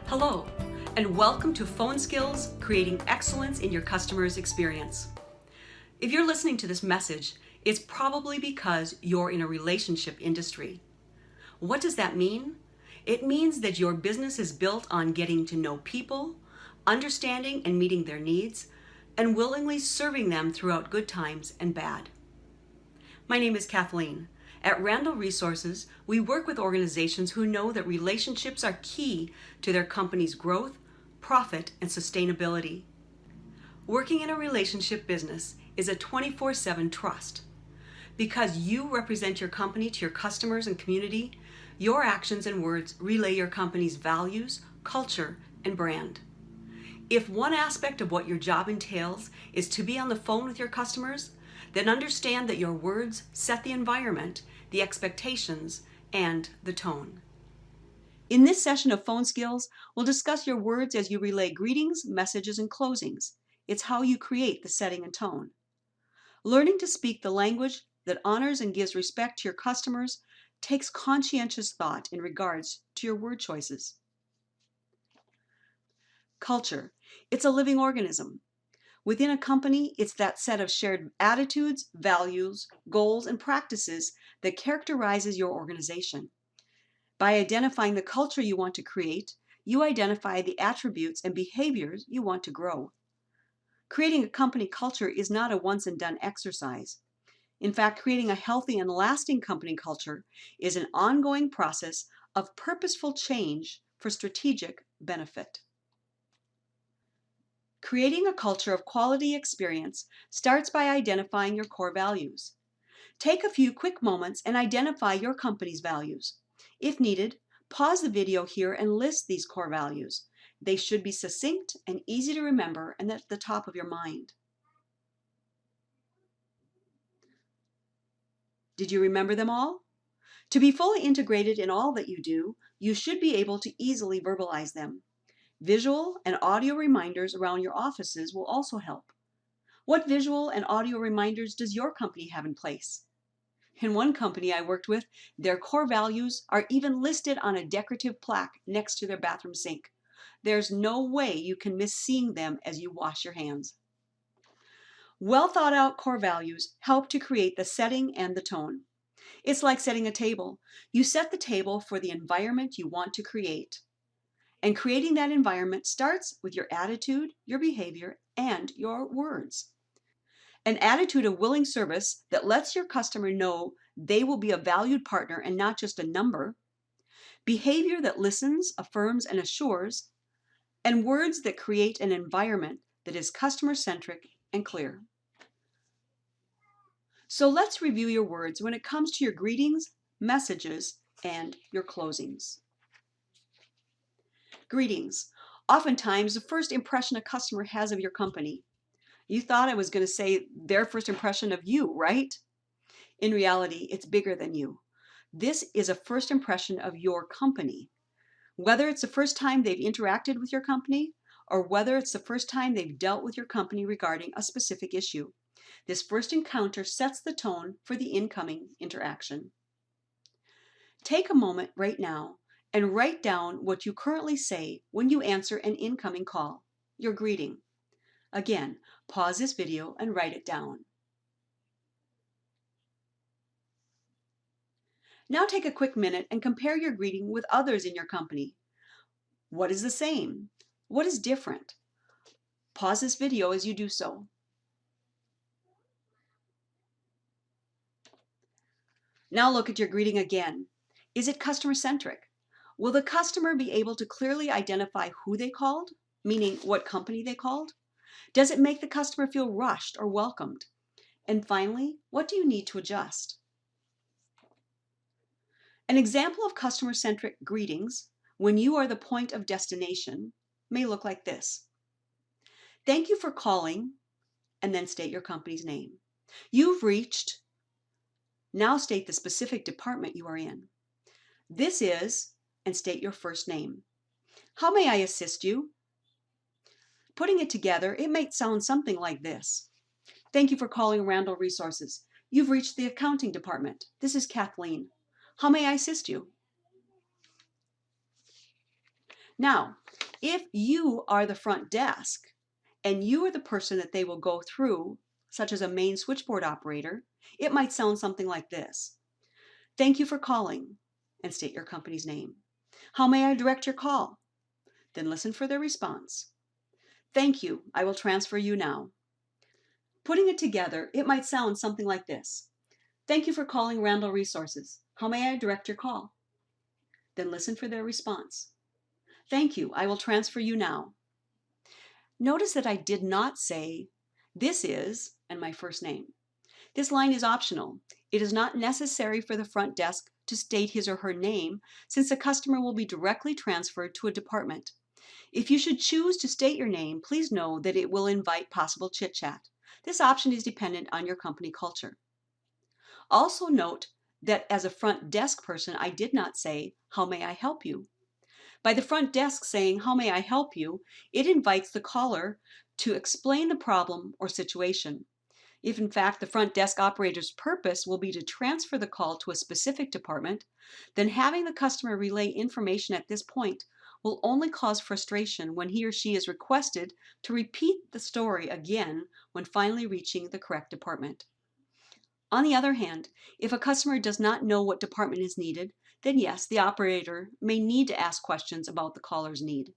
Hello, and welcome to Phone Skills, Creating Excellence in Your Customer's Experience. If you're listening to this message, it's probably because you're in a relationship industry. What does that mean? It means that your business is built on getting to know people, understanding and meeting their needs, and willingly serving them throughout good times and bad. My name is Kathleen. At Randall Resources, we work with organizations who know that relationships are key to their company's growth, profit, and sustainability. Working in a relationship business is a 24/7 trust. Because you represent your company to your customers and community, your actions and words relay your company's values, culture, and brand. If one aspect of what your job entails is to be on the phone with your customers, then understand that your words set the environment, the expectations, and the tone. In this session of Phone Skills, we'll discuss your words as you relay greetings, messages, and closings. It's how you create the setting and tone. Learning to speak the language that honors and gives respect to your customers takes conscientious thought in regards to your word choices. Culture. It's a living organism. Within a company, it's that set of shared attitudes, values, goals, and practices that characterizes your organization. By identifying the culture you want to create, you identify the attributes and behaviors you want to grow. Creating a company culture is not a once-and-done exercise. In fact, creating a healthy and lasting company culture is an ongoing process of purposeful change for strategic benefit. Creating a culture of quality experience starts by identifying your core values. Take a few quick moments and identify your company's values. If needed, pause the video here and list these core values. They should be succinct and easy to remember and at the top of your mind. Did you remember them all? To be fully integrated in all that you do, you should be able to easily verbalize them. Visual and audio reminders around your offices will also help. What visual and audio reminders does your company have in place? In one company I worked with, their core values are even listed on a decorative plaque next to their bathroom sink. There's no way you can miss seeing them as you wash your hands. Well thought out core values help to create the setting and the tone. It's like setting a table. You set the table for the environment you want to create. And creating that environment starts with your attitude, your behavior, and your words. An attitude of willing service that lets your customer know they will be a valued partner and not just a number. Behavior that listens, affirms, and assures. And words that create an environment that is customer-centric and clear. So let's review your words when it comes to your greetings, messages, and your closings. Greetings. Oftentimes, the first impression a customer has of your company. You thought I was going to say their first impression of you, right? In reality, it's bigger than you. This is a first impression of your company. Whether it's the first time they've interacted with your company, or whether it's the first time they've dealt with your company regarding a specific issue. This first encounter sets the tone for the incoming interaction. Take a moment right now and write down what you currently say when you answer an incoming call, your greeting. Again, pause this video and write it down. Now take a quick minute and compare your greeting with others in your company. What is the same? What is different? Pause this video as you do so. Now look at your greeting again. Is it customer-centric? Will the customer be able to clearly identify who they called, meaning what company they called? Does it make the customer feel rushed or welcomed? And finally, what do you need to adjust? An example of customer-centric greetings, when you are the point of destination, may look like this. Thank you for calling, and then state your company's name. You've reached, now state the specific department you are in. This is, and state your first name. How may I assist you? Putting it together, it might sound something like this. Thank you for calling Randall Resources. You've reached the accounting department. This is Kathleen. How may I assist you? Now, if you are the front desk and you are the person that they will go through, such as a main switchboard operator, it might sound something like this. Thank you for calling, and state your company's name. How may I direct your call? Then listen for their response. Thank you, I will transfer you now. Putting it together, it might sound something like this. Thank you for calling Randall Resources. How may I direct your call? Then listen for their response. Thank you, I will transfer you now. Notice that I did not say, this is, and my first name. This line is optional. It is not necessary for the front desk to state his or her name, since the customer will be directly transferred to a department. If you should choose to state your name, please know that it will invite possible chit-chat. This option is dependent on your company culture. Also note that as a front desk person, I did not say, how may I help you? By the front desk saying, how may I help you, it invites the caller to explain the problem or situation. If in fact the front desk operator's purpose will be to transfer the call to a specific department, then having the customer relay information at this point will only cause frustration when he or she is requested to repeat the story again when finally reaching the correct department. On the other hand, if a customer does not know what department is needed, then yes, the operator may need to ask questions about the caller's need.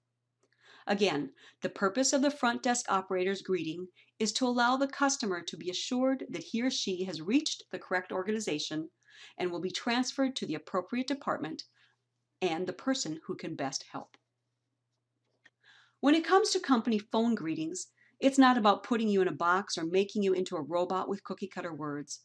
Again, the purpose of the front desk operator's greeting is to allow the customer to be assured that he or she has reached the correct organization and will be transferred to the appropriate department and the person who can best help. When it comes to company phone greetings, it's not about putting you in a box or making you into a robot with cookie-cutter words.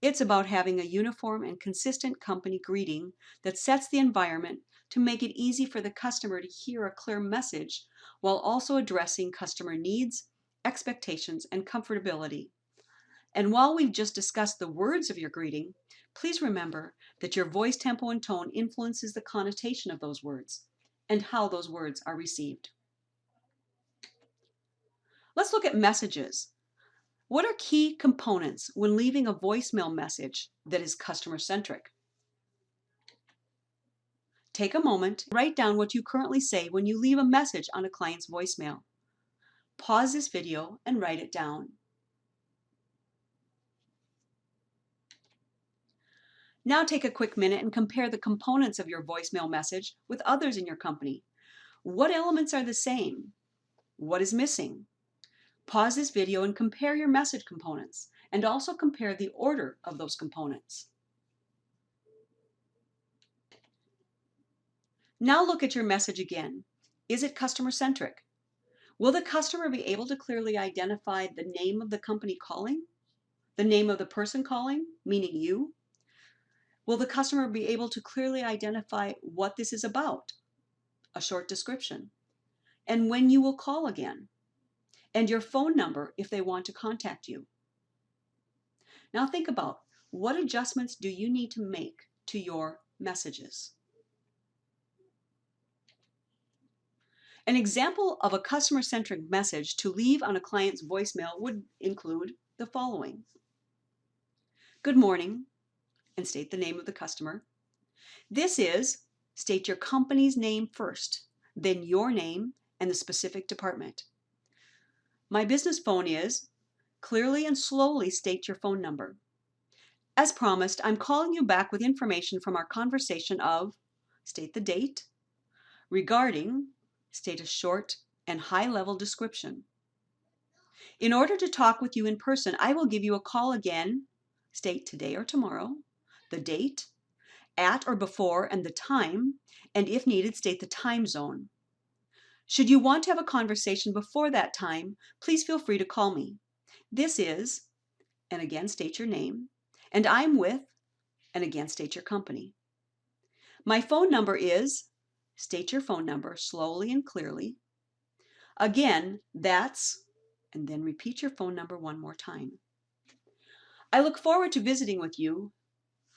It's about having a uniform and consistent company greeting that sets the environment to make it easy for the customer to hear a clear message while also addressing customer needs, expectations, and comfortability. And while we've just discussed the words of your greeting, please remember that your voice tempo and tone influences the connotation of those words and how those words are received. Let's look at messages. What are key components when leaving a voicemail message that is customer-centric? Take a moment, write down what you currently say when you leave a message on a client's voicemail. Pause this video and write it down. Now take a quick minute and compare the components of your voicemail message with others in your company. What elements are the same? What is missing? Pause this video and compare your message components, and also compare the order of those components. Now look at your message again. Is it customer-centric? Will the customer be able to clearly identify the name of the company calling? The name of the person calling, meaning you? Will the customer be able to clearly identify what this is about? A short description. And when you will call again? And your phone number if they want to contact you. Now think about, what adjustments do you need to make to your messages? An example of a customer-centric message to leave on a client's voicemail would include the following. Good morning, and state the name of the customer. This is, state your company's name first, then your name and the specific department. My business phone is, clearly and slowly state your phone number. As promised, I'm calling you back with information from our conversation of, state the date, regarding, state a short and high-level description. In order to talk with you in person, I will give you a call again, state today or tomorrow, the date, at or before and the time, and if needed, state the time zone. Should you want to have a conversation before that time, please feel free to call me. This is, and again state your name, and I'm with, and again state your company. My phone number is, state your phone number slowly and clearly. Again, that's, and then repeat your phone number one more time. I look forward to visiting with you.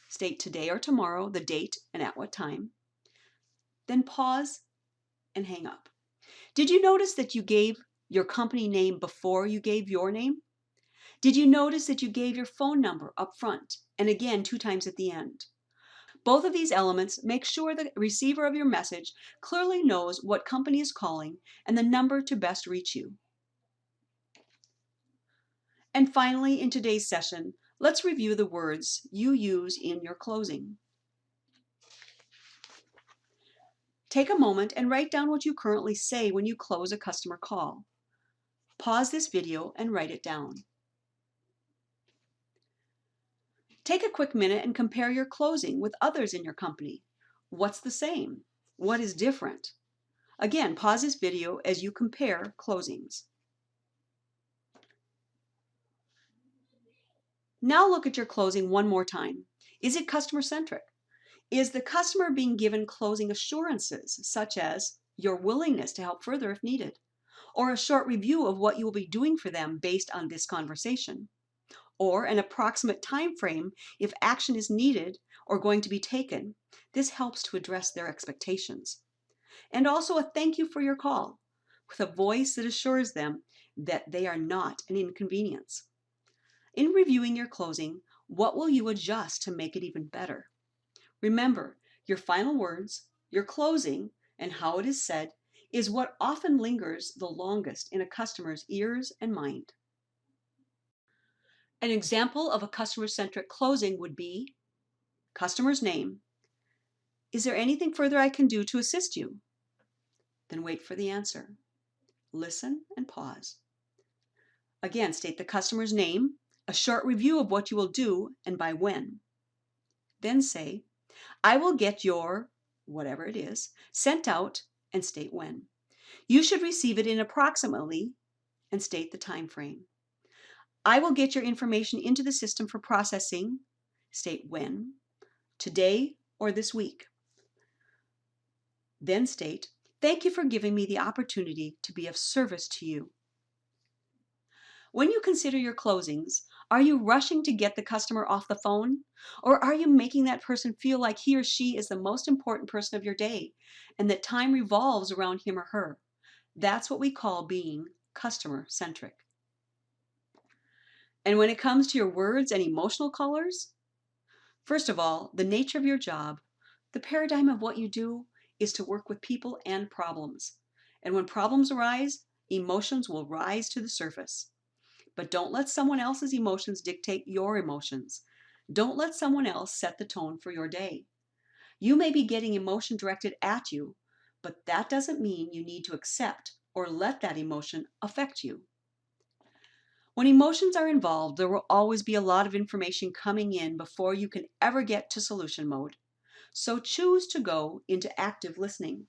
State today or tomorrow, the date and at what time. Then pause and hang up. Did you notice that you gave your company name before you gave your name? Did you notice that you gave your phone number up front and again 2 times at the end? Both of these elements make sure the receiver of your message clearly knows what company is calling and the number to best reach you. And finally, in today's session, let's review the words you use in your closing. Take a moment and write down what you currently say when you close a customer call. Pause this video and write it down. Take a quick minute and compare your closing with others in your company. What's the same? What is different? Again, pause this video as you compare closings. Now look at your closing one more time. Is it customer-centric? Is the customer being given closing assurances, such as your willingness to help further if needed, or a short review of what you will be doing for them based on this conversation, or an approximate time frame if action is needed or going to be taken? This helps to address their expectations. And also a thank you for your call, with a voice that assures them that they are not an inconvenience. In reviewing your closing, what will you adjust to make it even better? Remember, your final words, your closing, and how it is said is what often lingers the longest in a customer's ears and mind. An example of a customer-centric closing would be customer's name. Is there anything further I can do to assist you? Then wait for the answer. Listen and pause. Again, state the customer's name, a short review of what you will do and by when. Then say, I will get your, whatever it is, sent out, and state when. You should receive it in approximately, and state the time frame. I will get your information into the system for processing, state when, today or this week. Then state, thank you for giving me the opportunity to be of service to you. When you consider your closings, are you rushing to get the customer off the phone? Or are you making that person feel like he or she is the most important person of your day and that time revolves around him or her? That's what we call being customer-centric. And when it comes to your words and emotional colors, first of all, the nature of your job, the paradigm of what you do is to work with people and problems. And when problems arise, emotions will rise to the surface. But don't let someone else's emotions dictate your emotions. Don't let someone else set the tone for your day. You may be getting emotion directed at you, but that doesn't mean you need to accept or let that emotion affect you. When emotions are involved, there will always be a lot of information coming in before you can ever get to solution mode. So choose to go into active listening.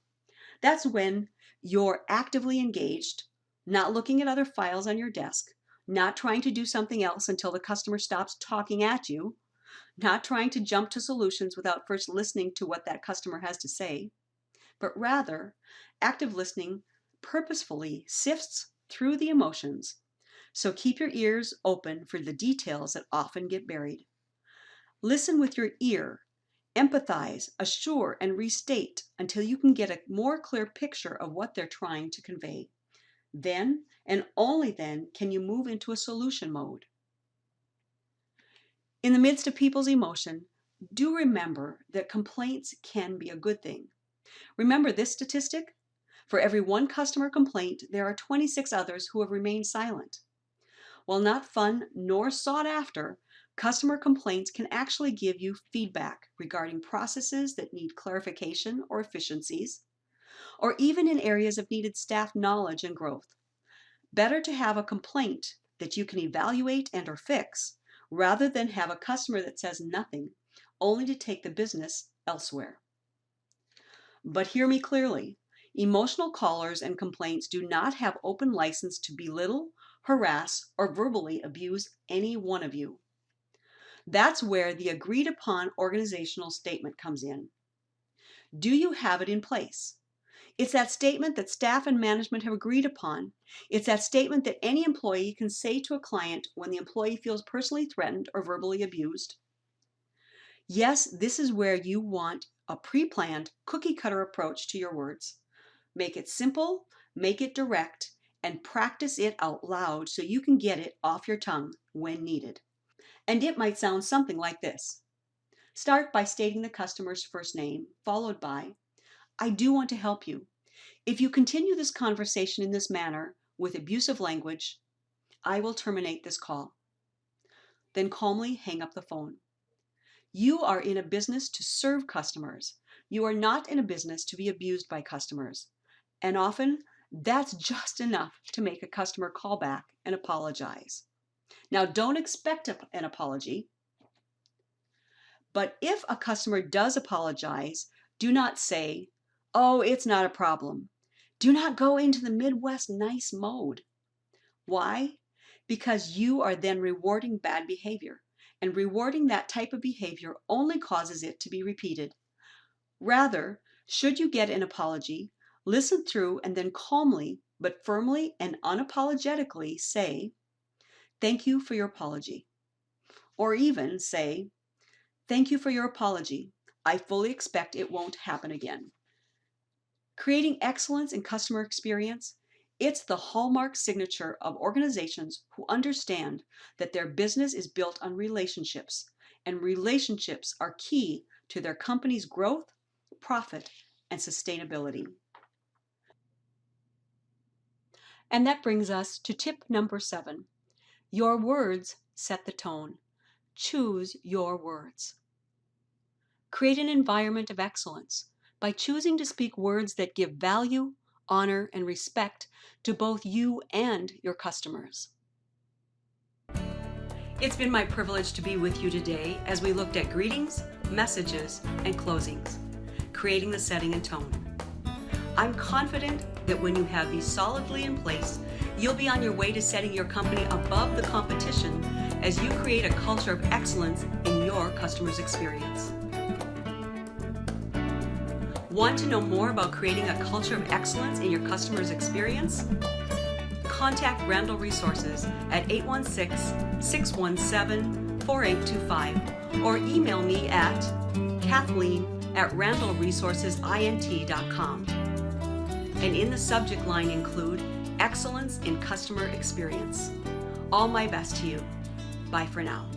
That's when you're actively engaged, not looking at other files on your desk, not trying to do something else until the customer stops talking at you, not trying to jump to solutions without first listening to what that customer has to say, but rather active listening purposefully sifts through the emotions. So keep your ears open for the details that often get buried. Listen with your ear, empathize, assure, and restate until you can get a more clear picture of what they're trying to convey. Then, and only then, can you move into a solution mode. In the midst of people's emotion, do remember that complaints can be a good thing. Remember this statistic? For every one customer complaint, there are 26 others who have remained silent. While not fun nor sought after, customer complaints can actually give you feedback regarding processes that need clarification or efficiencies, or even in areas of needed staff knowledge and growth. Better to have a complaint that you can evaluate and or fix, rather than have a customer that says nothing, only to take the business elsewhere. But hear me clearly, emotional callers and complaints do not have open license to belittle, harass, or verbally abuse any one of you. That's where the agreed upon organizational statement comes in. Do you have it in place? It's that statement that staff and management have agreed upon. It's that statement that any employee can say to a client when the employee feels personally threatened or verbally abused. Yes, this is where you want a pre-planned, cookie-cutter approach to your words. Make it simple, make it direct, and practice it out loud so you can get it off your tongue when needed. And it might sound something like this. Start by stating the customer's first name, followed by, "I do want to help you. If you continue this conversation in this manner with abusive language, I will terminate this call." Then calmly hang up the phone. You are in a business to serve customers. You are not in a business to be abused by customers. And often, that's just enough to make a customer call back and apologize. Now, don't expect an apology, but if a customer does apologize, do not say, "Oh, it's not a problem." Do not go into the Midwest nice mode. Why? Because you are then rewarding bad behavior, and rewarding that type of behavior only causes it to be repeated. Rather, should you get an apology, listen through and then calmly but firmly and unapologetically say, "Thank you for your apology." Or even say, "Thank you for your apology. I fully expect it won't happen again." Creating excellence in customer experience, it's the hallmark signature of organizations who understand that their business is built on relationships, and relationships are key to their company's growth, profit, and sustainability. And that brings us to tip number 7. Your words set the tone. Choose your words. Create an environment of excellence by choosing to speak words that give value, honor, and respect to both you and your customers. It's been my privilege to be with you today as we looked at greetings, messages, and closings, creating the setting and tone. I'm confident that when you have these solidly in place, you'll be on your way to setting your company above the competition as you create a culture of excellence in your customers' experience. Want to know more about creating a culture of excellence in your customers' experience? Contact Randall Resources at 816-617-4825 or email me at kathleen@randallresourcesint.com. And in the subject line include excellence in customer experience. All my best to you. Bye for now.